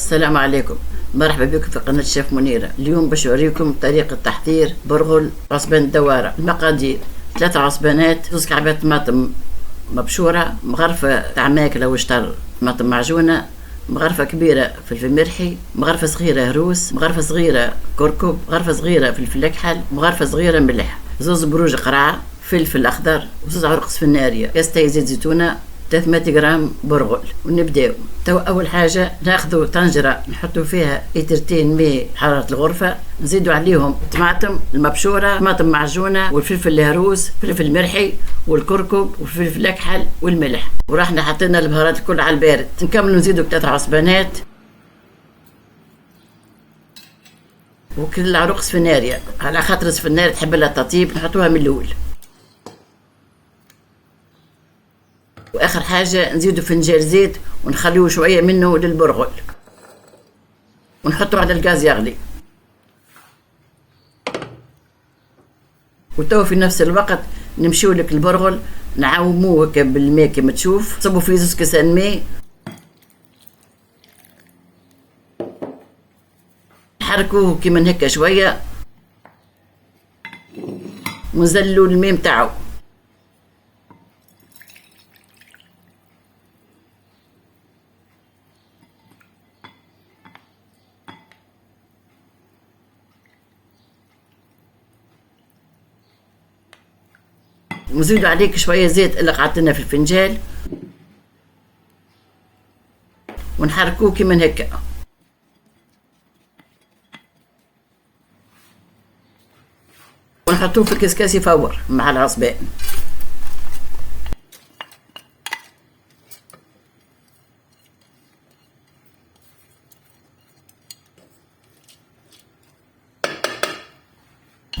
السلام عليكم، مرحبا بكم في قناة الشيف منيرة. اليوم باش اوريكم طريقة تحضير برغل عصبان الدوارة. المقادير: 3 عصبانات، 2 كعبات طماطم مبشورة، مغرفة تاع ماكلة وشطر طماطم معجونة، مغرفة كبيرة فلفل مرحي، مغرفة صغيرة هروس، مغرفة صغيرة كركب، مغرفة صغيرة فلفل أكحل، مغرفة صغيرة ملح، 2 بروج قرعة، فلفل أخضر، و2 عروق سفنارية، كاستي زيت زيتونة، 300 غرام برغل. ونبداو. تو اول حاجه ناخذوا طنجره نحطوا فيها لترتين ماء حراره الغرفه، نزيدوا عليهم طماطم المبشوره، طماطم معجونه، والفلفل الهروس، فلفل مرحي، والكركب، والفلفل الاكحل، والملح. وراحنا حطينا البهارات الكل على البارد. نكملوا نزيدوا 3 عصبانات وكل عروق سفناريه، على خاطر السفناريه تحب لها تطيب نحطوها من الاول. واخر حاجه نزيدوا فنجان زيت ونخليوه شويه منه للبرغل ونحطوه على الغاز يغلي. وتو في نفس الوقت نمشيو لك البرغل نعوموه هكا بالماء كما تشوف، صبوا فيه 2 كاسان ماء، نحركوه كيما هكا شويه ونزلوا الماء نتاعو. ونزيدوا عليك شويه زيت اللي قعدتنا في الفنجان ونحركوه كيما هكا. ونحطوه في الكسكاس يفور مع العصبان.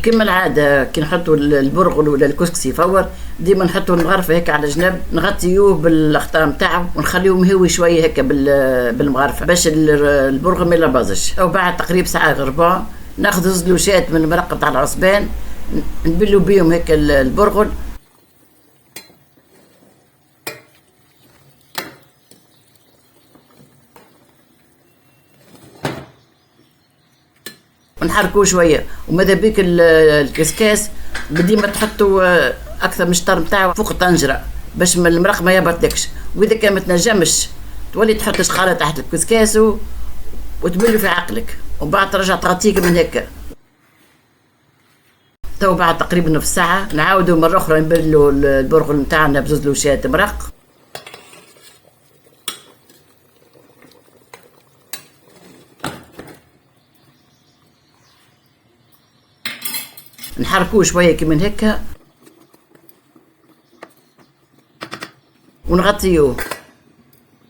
كما العاده كي نحطوا البرغل ولا الكسكس يفور ديما نحطوا المغرفه هيك على جنب، نغطيوه بالاغطاء نتاعو ونخليوه مهوي شويه هيك بالمغرفه باش البرغل ما يلبزش. او بعد تقريبا ساعه غربا ناخذ زلوشات من المرقه تاع العصبان نبلوا بيهم هيك البرغل، ونحركوه شويه. وماذا بيك الكسكاس ديما تحطوا اكثر من الشطر نتاعو فوق الطنجره باش المرق ما يبرتكش. واذا كان ما تنجمش تولي تحط شقاله تحت الكسكاس وتبلوا في عقلك، وبعد ترجع تغطيك من هكا. تو بعد تقريبا نص ساعه نعاودوا مره اخرى نبلوا البرغل نتاعنا ب2 لوشات مرق. نحركوه شويه كيما هكا ونغطيوه.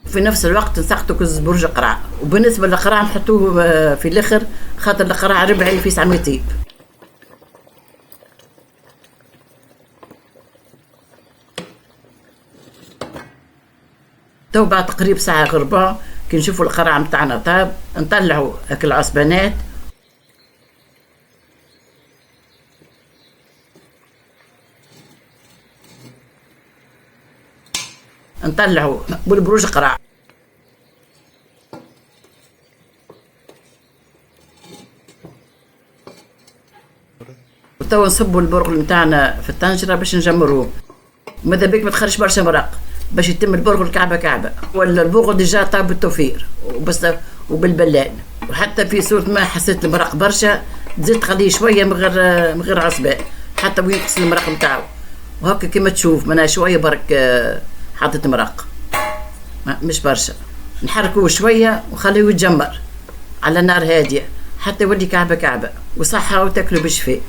في نفس الوقت نسقطوا كز برج قرع. وبالنسبه للقرع نحطوه في الاخر خاطر القرع ربعي في ساعه يطيب. تو بعد تقريبا ساعه غربا كي نشوفوا القرع نتاعنا طاب نطلعوا هاك العصبانات نطلعوا بالبروج قرع. وتوا نصبوا البرغل نتاعنا في الطنجره باش نجمروه. ماذا بيك ما تخرجش برشا مرق باش يتم البرغل كعبه كعبه، ولا البرغل ديجا طاب بالتوفير وبس وبالبلان. وحتى في صورة ما حسيت المرق برشا تزيد تخليه شويه من غير عصبان حتى وينقص المرق نتاعو. وهكا كما تشوف منا شويه برك حطيت مرق مش برشا. نحركوه شويه وخليه يتجمر على نار هاديه حتى يولي كعبه كعبه. وصحه وتاكلوا بالشفاء.